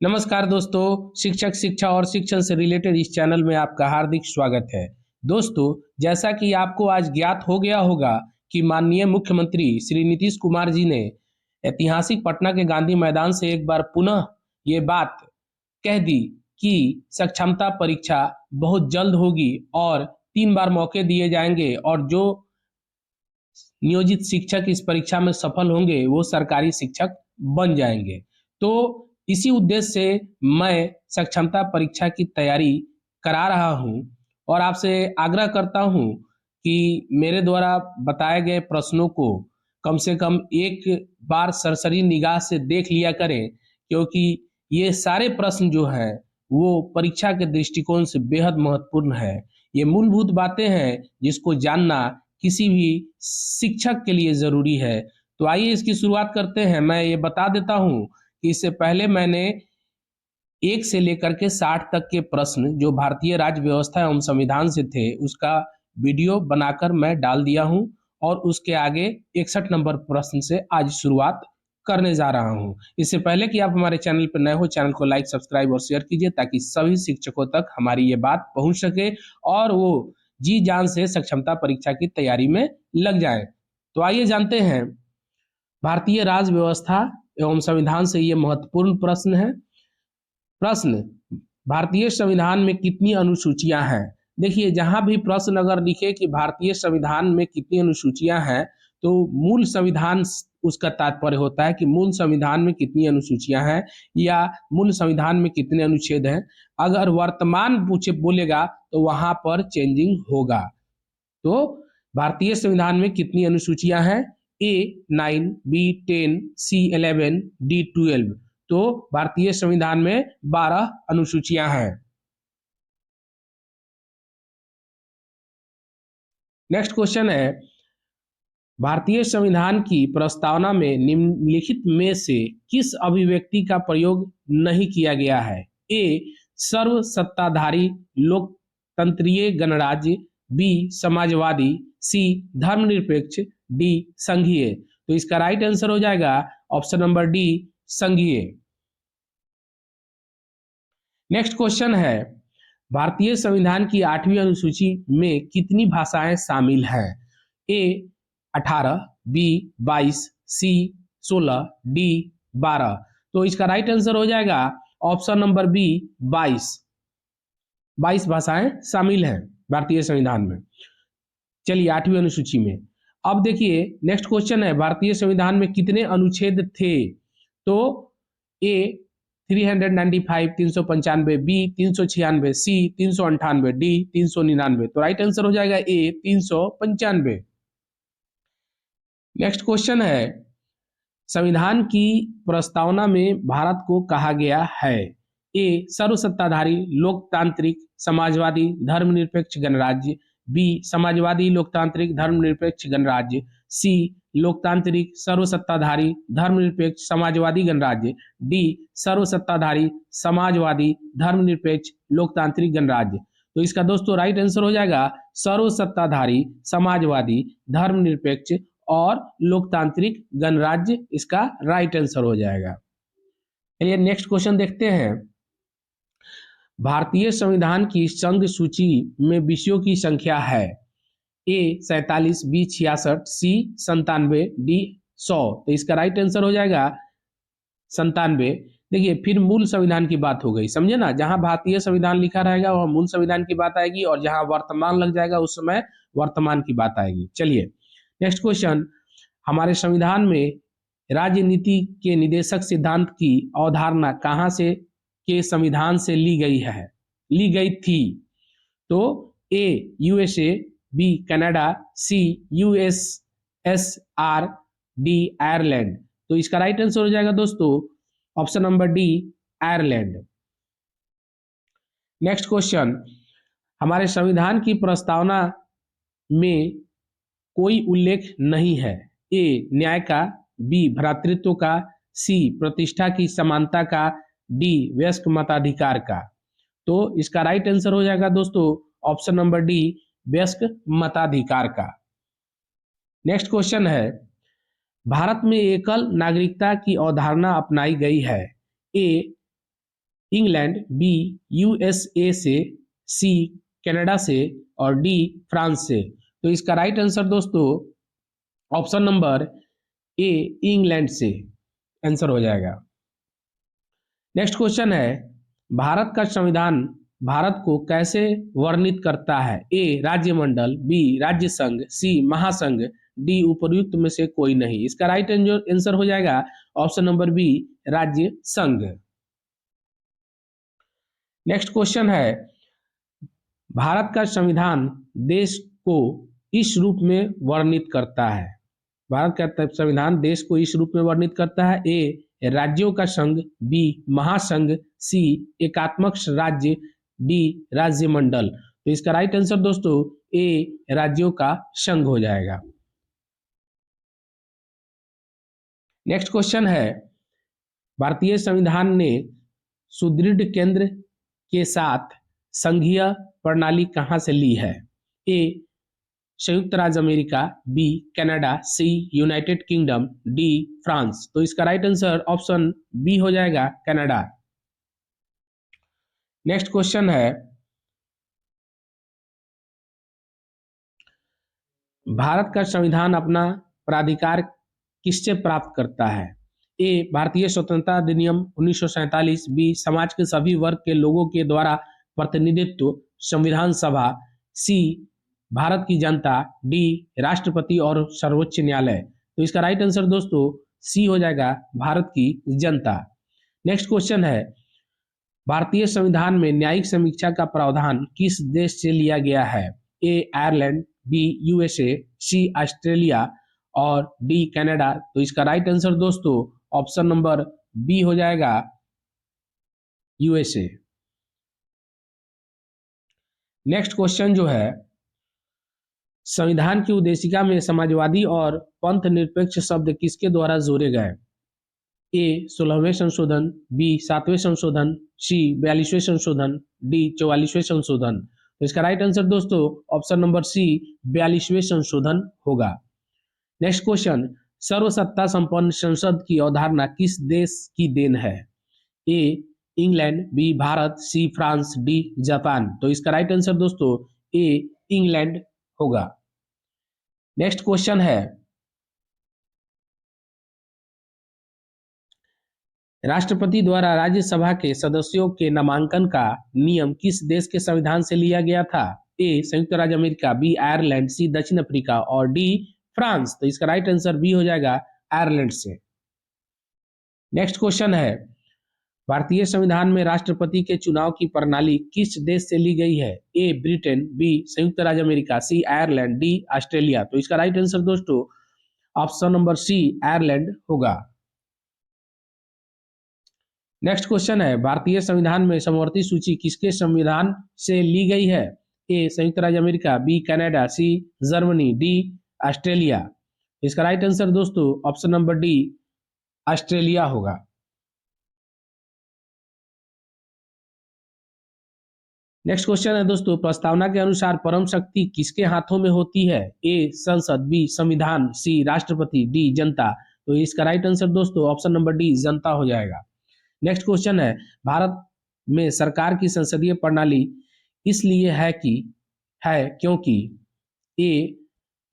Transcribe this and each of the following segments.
नमस्कार दोस्तों। शिक्षक शिक्षा और शिक्षण से रिलेटेड इस चैनल में आपका हार्दिक स्वागत है। दोस्तों, जैसा कि आपको आज ज्ञात हो गया होगा कि माननीय मुख्यमंत्री श्री नीतीश कुमार जी ने ऐतिहासिक पटना के गांधी मैदान से एक बार पुनः ये बात कह दी कि सक्षमता परीक्षा बहुत जल्द होगी और 3 बार मौके दिए जाएंगे और जो नियोजित शिक्षक इस परीक्षा में सफल होंगे वो सरकारी शिक्षक बन जाएंगे। तो इसी उद्देश्य से मैं सक्षमता परीक्षा की तैयारी करा रहा हूँ और आपसे आग्रह करता हूँ कि मेरे द्वारा बताए गए प्रश्नों को कम से कम एक बार सरसरी निगाह से देख लिया करें, क्योंकि ये सारे प्रश्न जो हैं वो परीक्षा के दृष्टिकोण से बेहद महत्वपूर्ण है। ये मूलभूत बातें हैं जिसको जानना किसी भी शिक्षक के लिए ज़रूरी है। तो आइए इसकी शुरुआत करते हैं। मैं ये बता देता हूँ कि इससे पहले मैंने 1 से लेकर के 60 तक के प्रश्न जो भारतीय राज्य व्यवस्था एवं संविधान से थे उसका वीडियो बनाकर मैं डाल दिया हूँ और उसके आगे 61 नंबर प्रश्न से आज शुरुआत करने जा रहा हूँ। इससे पहले कि आप हमारे चैनल पर नए हो, चैनल को लाइक, सब्सक्राइब और शेयर कीजिए ताकि सभी शिक्षकों तक हमारी ये बात पहुँच सके और वो जी जान से सक्षमता परीक्षा की तैयारी में लग जाए। तो आइए जानते हैं, भारतीय राज्य व्यवस्था एवं संविधान से ये महत्वपूर्ण प्रश्न है। प्रश्न, भारतीय संविधान में कितनी अनुसूचियां हैं? देखिए, जहां भी प्रश्न अगर लिखे कि भारतीय संविधान में कितनी अनुसूचियां हैं, तो मूल संविधान उसका तात्पर्य होता है कि मूल संविधान में कितनी अनुसूचियां हैं या मूल संविधान में कितने अनुच्छेद हैं। अगर वर्तमान पूछे बोलेगा तो वहां पर चेंजिंग होगा। तो भारतीय संविधान में कितनी अनुसूचियां हैं? A9, B10, C11, D12। तो भारतीय संविधान में 12 अनुसूचियां हैं। नेक्स्ट क्वेश्चन है, भारतीय संविधान की प्रस्तावना में निम्नलिखित में से किस अभिव्यक्ति का प्रयोग नहीं किया गया है? ए, सर्व सत्ताधारी लोकतंत्रीय गणराज्य, बी, समाजवादी, सी, धर्मनिरपेक्ष, डी, संघीय। तो इसका राइट आंसर हो जाएगा ऑप्शन नंबर डी, संघीय। नेक्स्ट क्वेश्चन है, भारतीय संविधान की 8वीं अनुसूची में कितनी भाषाएं शामिल हैं? ए, 18, बी, 22, सी, 16, डी, 12। तो इसका राइट आंसर हो जाएगा ऑप्शन नंबर बी, 22। 22 भाषाएं शामिल हैं भारतीय संविधान में। चलिए 8वीं अनुसूची में अब देखिए, नेक्स्ट क्वेश्चन है, भारतीय संविधान में कितने अनुच्छेद थे? तो ए 395, 395, बी 396, सी 398, डी 399। तो राइट आंसर हो जाएगा ए 395। नेक्स्ट क्वेश्चन है, संविधान की प्रस्तावना में भारत को कहा गया है? ए, सर्वसत्ताधारी लोकतांत्रिक समाजवादी धर्मनिरपेक्ष गणराज्य, बी, समाजवादी लोकतांत्रिक धर्मनिरपेक्ष गणराज्य, सी, लोकतांत्रिक सर्वसत्ताधारी धर्मनिरपेक्ष समाजवादी गणराज्य, डी, सर्वसत्ताधारी समाजवादी धर्मनिरपेक्ष लोकतांत्रिक गणराज्य। तो इसका दोस्तों राइट आंसर हो जाएगा सर्वसत्ताधारी समाजवादी धर्मनिरपेक्ष और लोकतांत्रिक गणराज्य, इसका राइट आंसर हो जाएगा। चलिए नेक्स्ट क्वेश्चन देखते हैं, भारतीय संविधान की संघ सूची में विषयों की संख्या है? ए 47, बी 66, सी 97, डी 100। तो इसका राइट आंसर हो जाएगा 97। देखिए, फिर मूल संविधान की बात हो गई, समझे ना? जहां भारतीय संविधान लिखा रहेगा वह मूल संविधान की बात आएगी और जहां वर्तमान लग जाएगा उस समय वर्तमान की बात आएगी। चलिए नेक्स्ट क्वेश्चन, हमारे संविधान में राजनीति के निदेशक सिद्धांत की अवधारणा कहां से के संविधान से ली गई थी? तो ए, यूएसए, बी, कनाडा, सी, यूएसएसआर, डी, आयरलैंड। तो इसका राइट आंसर हो जाएगा दोस्तों option number D, Ireland. Next question, हमारे संविधान की प्रस्तावना में कोई उल्लेख नहीं है? ए, न्याय का, बी, भ्रातृत्व का, सी, प्रतिष्ठा की समानता का, डी, वयस्क मताधिकार का। तो इसका राइट आंसर हो जाएगा दोस्तों ऑप्शन नंबर डी, वयस्क मताधिकार का। नेक्स्ट क्वेश्चन है, भारत में एकल नागरिकता की अवधारणा अपनाई गई है? ए, इंग्लैंड, बी यूएसए से, सी कनाडा से और डी फ्रांस से। तो इसका राइट आंसर दोस्तों ऑप्शन नंबर ए इंग्लैंड से आंसर हो जाएगा। नेक्स्ट क्वेश्चन है, भारत का संविधान भारत को कैसे वर्णित करता है? ए राज्यमंडल, बी राज्य संघ, सी महासंघ, डी उपर्युक्त में से कोई नहीं। इसका राइट आंसर हो जाएगा ऑप्शन नंबर बी राज्य संघ। नेक्स्ट क्वेश्चन है, भारत का संविधान देश को इस रूप में वर्णित करता है। भारत का संविधान देश को इस रूप में वर्णित करता है। ए राज्यों का संघ, बी महासंघ, सी एकात्मक राज्य, डी राज्यमंडल। तो इसका राइट आंसर दोस्तों ए राज्यों का संघ हो जाएगा। नेक्स्ट क्वेश्चन है, भारतीय संविधान ने सुदृढ़ केंद्र के साथ संघीय प्रणाली कहां से ली है? ए संयुक्त राज्य America, B Canada, C United kingdom, D France. तो इसका राइट आंसर ऑप्शन बी हो जाएगा कनाडा। नेक्स्ट क्वेश्चन है, भारत का संविधान अपना प्राधिकार किससे प्राप्त करता है? ए भारतीय स्वतंत्रता अधिनियम 1947, बी समाज के सभी वर्ग के लोगों के द्वारा प्रतिनिधित्व संविधान सभा, सी भारत की जनता, डी राष्ट्रपति और सर्वोच्च न्यायालय। तो इसका राइट आंसर दोस्तों सी हो जाएगा भारत की जनता। नेक्स्ट क्वेश्चन है, भारतीय संविधान में न्यायिक समीक्षा का प्रावधान किस देश से लिया गया है? ए आयरलैंड, बी यूएसए, सी ऑस्ट्रेलिया और डी कनाडा। तो इसका राइट आंसर दोस्तों ऑप्शन नंबर बी हो जाएगा यूएसए। नेक्स्ट क्वेश्चन जो है, संविधान की उद्देशिका में समाजवादी और पंथ निरपेक्ष शब्द किसके द्वारा जोड़े गए? ए 16वें संशोधन, बी 7वें संशोधन, सी 42वें संशोधन, डी 44वें संशोधन। तो इसका राइट आंसर दोस्तों ऑप्शन नंबर सी 42वें संशोधन होगा। नेक्स्ट क्वेश्चन, सर्वसत्ता संपन्न संसद की अवधारणा किस देश की देन है? A England, B Bharat, C France, D Japan. तो इसका राइट आंसर दोस्तों ए इंग्लैंड होगा। नेक्स्ट क्वेश्चन है, राष्ट्रपति द्वारा राज्यसभा के सदस्यों के नामांकन का नियम किस देश के संविधान से लिया गया था? ए संयुक्त राज्य अमेरिका, बी आयरलैंड, सी दक्षिण अफ्रीका और डी फ्रांस। तो इसका राइट आंसर बी हो जाएगा आयरलैंड से। नेक्स्ट क्वेश्चन है, भारतीय संविधान में राष्ट्रपति के चुनाव की प्रणाली किस देश से ली गई है? ए ब्रिटेन, बी संयुक्त राज्य अमेरिका, सी आयरलैंड, डी ऑस्ट्रेलिया। तो इसका राइट आंसर दोस्तों ऑप्शन नंबर सी आयरलैंड होगा। नेक्स्ट क्वेश्चन है, भारतीय संविधान में समवर्ती सूची किसके संविधान से ली गई है? ए संयुक्त राज्य America, B Canada, C Germany, D Australia. इसका राइट आंसर दोस्तों ऑप्शन नंबर डी ऑस्ट्रेलिया होगा। नेक्स्ट क्वेश्चन है दोस्तों, प्रस्तावना के अनुसार परम शक्ति किसके हाथों में होती है? ए संसद, बी संविधान, सी राष्ट्रपति, डी जनता। तो इसका राइट आंसर दोस्तों ऑप्शन नंबर डी जनता हो जाएगा। नेक्स्ट क्वेश्चन है, भारत में सरकार की संसदीय प्रणाली इसलिए है क्योंकि ए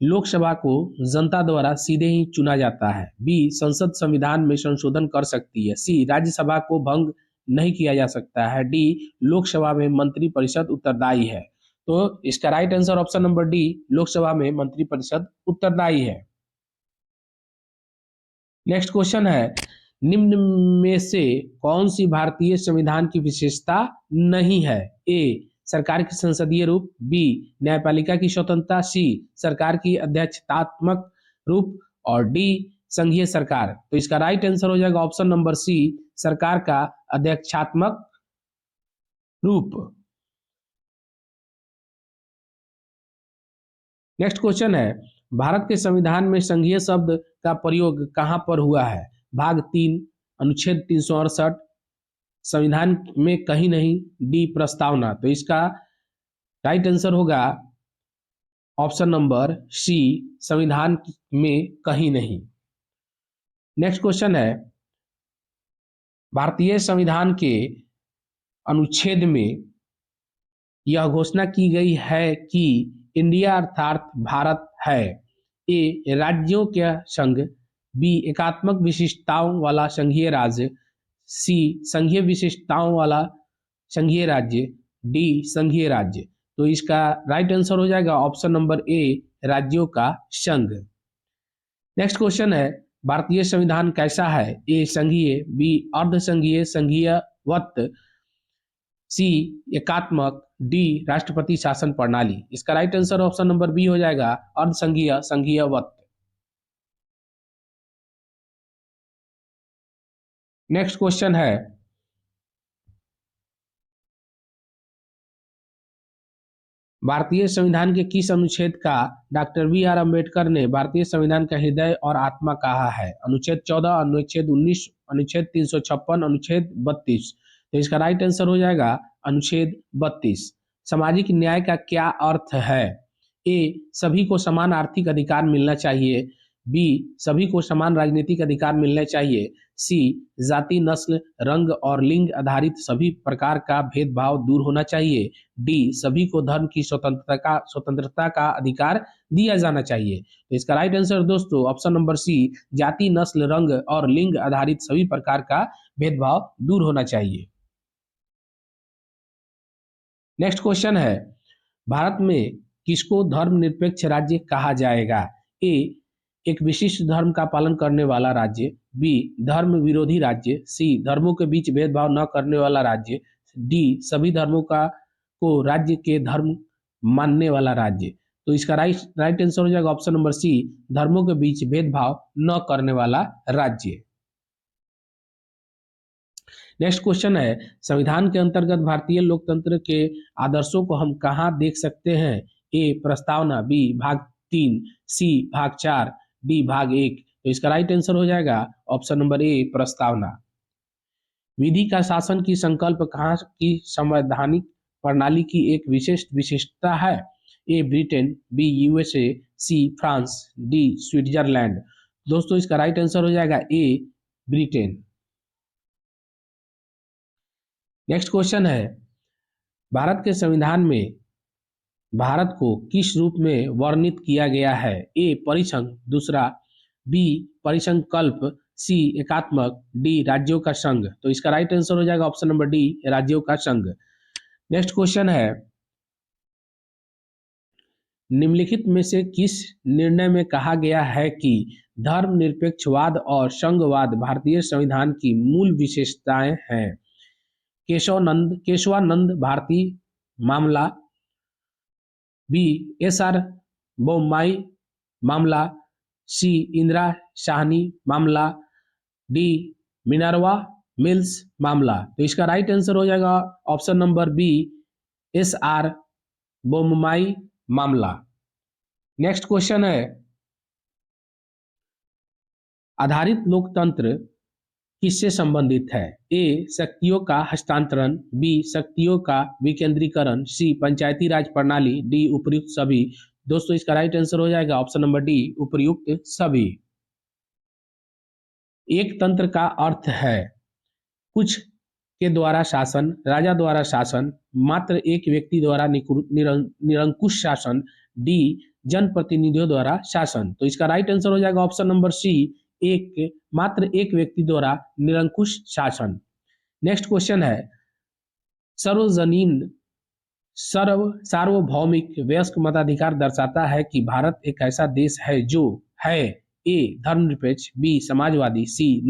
लोकसभा को जनता द्वारा सीधे ही चुना जाता है, बी संसद संविधान में संशोधन कर सकती है, सी राज्यसभा को भंग नहीं किया जा सकता है, डी लोकसभा में मंत्रिपरिषद उत्तरदायी है। तो इसका right answer option number D Lok Sabha में मंत्रिपरिषद उत्तरदायी है। नेक्स्ट क्वेश्चन है, निम्न में से कौन सी भारतीय संविधान की विशेषता नहीं है? ए सरकार की संसदीय रूप, बी न्यायपालिका की स्वतंत्रता, सी सरकार की अध्यक्षतात्मक रूप और डी संघीय सरकार। तो इसका राइट आंसर हो जाएगा ऑप्शन नंबर सी सरकार का अध्यक्षात्मक रूप। नेक्स्ट क्वेश्चन है, भारत के संविधान में संघीय शब्द का प्रयोग कहां पर हुआ है? भाग 3 अनुच्छेद 368 संविधान में कहीं नहीं, डी प्रस्तावना। तो इसका राइट आंसर होगा ऑप्शन नंबर सी संविधान में कहीं नहीं। नेक्स्ट क्वेश्चन है, भारतीय संविधान के अनुच्छेद में यह घोषणा की गई है कि इंडिया अर्थात भारत है ए राज्यों का संघ, बी एकात्मक विशिष्टताओं वाला संघीय राज्य, सी संघीय विशिष्टताओं वाला संघीय राज्य, डी संघीय राज्य। तो इसका राइट आंसर हो जाएगा ऑप्शन नंबर ए राज्यों का संघ। नेक्स्ट क्वेश्चन है भारतीय संविधान कैसा है? ए संघीय, बी अर्ध संघीय संघीयवत, सी एकात्मक, डी राष्ट्रपति शासन प्रणाली। इसका right answer option number B हो जाएगा अर्ध संघीय संघीयवत। नेक्स्ट क्वेश्चन है भारतीय संविधान के किस अनुच्छेद का डॉक्टर बी आर अम्बेडकर ने भारतीय संविधान का हृदय और आत्मा कहा है? अनुच्छेद 14, अनुच्छेद 19, अनुच्छेद 356, अनुच्छेद 32। तो इसका राइट आंसर हो जाएगा अनुच्छेद 32। सामाजिक न्याय का क्या अर्थ है? ए सभी को समान आर्थिक अधिकार मिलना चाहिए, बी सभी को समान राजनीतिक अधिकार मिलने चाहिए, सी जाति, नस्ल, रंग और लिंग आधारित सभी प्रकार का भेदभाव दूर होना चाहिए, डी सभी को धर्म की स्वतंत्रता का अधिकार दिया जाना चाहिए। तो इसका राइट आंसर दोस्तों ऑप्शन नंबर सी जाति, नस्ल, रंग और लिंग आधारित सभी प्रकार का भेदभाव दूर होना चाहिए। नेक्स्ट क्वेश्चन है भारत में किसको धर्मनिरपेक्ष राज्य कहा जाएगा? ए एक विशिष्ट धर्म का पालन करने वाला राज्य, बी धर्म विरोधी राज्य, सी धर्मों के बीच भेदभाव न करने वाला राज्य, डी सभी धर्मों का को राज्य के धर्म मानने वाला राज्य। तो इसका राइट आंसर हो जाएगा ऑप्शन नंबर सी धर्मों के बीच भेदभाव न करने वाला राज्य। नेक्स्ट क्वेश्चन है संविधान के अंतर्गत भारतीय लोकतंत्र के आदर्शों को हम कहाँ देख सकते हैं? ए प्रस्तावना, बी भाग 3, सी भाग 4, डी भाग 1। तो इसका राइट आंसर हो जाएगा ऑप्शन नंबर ए प्रस्तावना। विधि का शासन की संकल्प कहाँ की संवैधानिक प्रणाली की एक विशिष्टता है? A Britain, B USA, C France, D Switzerland. दोस्तों इसका राइट आंसर हो जाएगा ए ब्रिटेन। नेक्स्ट क्वेश्चन है भारत के संविधान में भारत को किस रूप में वर्णित किया गया है? ए परिसंघ, दूसरा बी परिसंकल्प, सी एकात्मक, डी राज्यों का संघ। तो इसका राइट आंसर हो जाएगा ऑप्शन नंबर डी राज्यों का संघ। नेक्स्ट क्वेश्चन है निम्नलिखित में से किस निर्णय में कहा गया है कि धर्मनिरपेक्षवाद और संघवाद भारतीय संविधान की मूल विशेषताएं हैं? केशवानंद भारती मामला, बी एस.आर. बोम्माई मामला, सी इंदिरा शाहनी मामला, डी मिनर्वा मिल्स मामला। तो इसका राइट आंसर हो जाएगा option number B SR. Bommai मामला। नेक्स्ट क्वेश्चन है आधारित लोकतंत्र किससे संबंधित है? ए शक्तियों का हस्तांतरण, बी शक्तियों का विकेंद्रीकरण, सी पंचायती राज प्रणाली, डी उपर्युक्त सभी। दोस्तों इसका राइट आंसर हो जाएगा ऑप्शन नंबर डी उपर्युक्त सभी। एक तंत्र का अर्थ है कुछ के द्वारा शासन, राजा द्वारा शासन, मात्र एक व्यक्ति द्वारा निरंकुश शासन, डी जनप्रतिनिधियों द्वारा शासन। तो इसका राइट आंसर हो जाएगा ऑप्शन नंबर सी मात्र एक व्यक्ति द्वारा निरंकुश शासन। नेक्स्ट क्वेश्चन है सार्वभौमिक वयस्क मताधिकार दर्शाता है कि भारत एक ऐसा देश है जो है ए धर्मनिरपेक्ष, बी समाजवादी, सी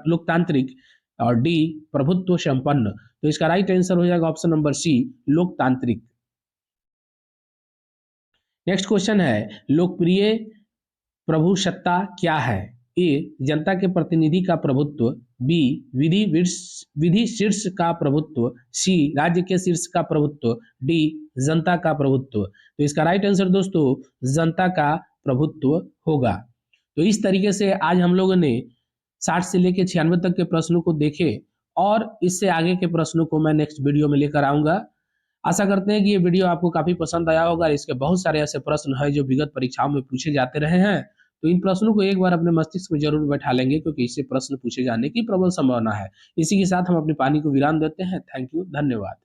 लोकतांत्रिक और डी प्रभुत्व संपन्न। तो इसका राइट आंसर हो जाएगा ऑप्शन नंबर सी लोकतांत्रिक। नेक्स्ट क्वेश्चन है लोकप्रिय प्रभुसत्ता क्या है? ए जनता के प्रतिनिधि का प्रभुत्व, बी विधि शीर्ष का प्रभुत्व, सी राज्य के शीर्ष का प्रभुत्व, डी जनता का प्रभुत्व। तो इसका राइट आंसर दोस्तों जनता का प्रभुत्व होगा। तो इस तरीके से आज हम लोगों ने 60 से लेकर 96 तक के प्रश्नों को देखे और इससे आगे के प्रश्नों को मैं नेक्स्ट वीडियो में लेकर आऊंगा। आशा करते हैं कि ये वीडियो आपको काफी पसंद आया होगा। इसके बहुत सारे ऐसे प्रश्न हैं जो विगत परीक्षाओं में पूछे जाते रहे हैं, तो इन प्रश्नों को एक बार अपने मस्तिष्क में जरूर बैठा लेंगे, क्योंकि इससे प्रश्न पूछे जाने की प्रबल संभावना है। इसी के साथ हम अपने पानी को विराम देते हैं। थैंक यू, धन्यवाद।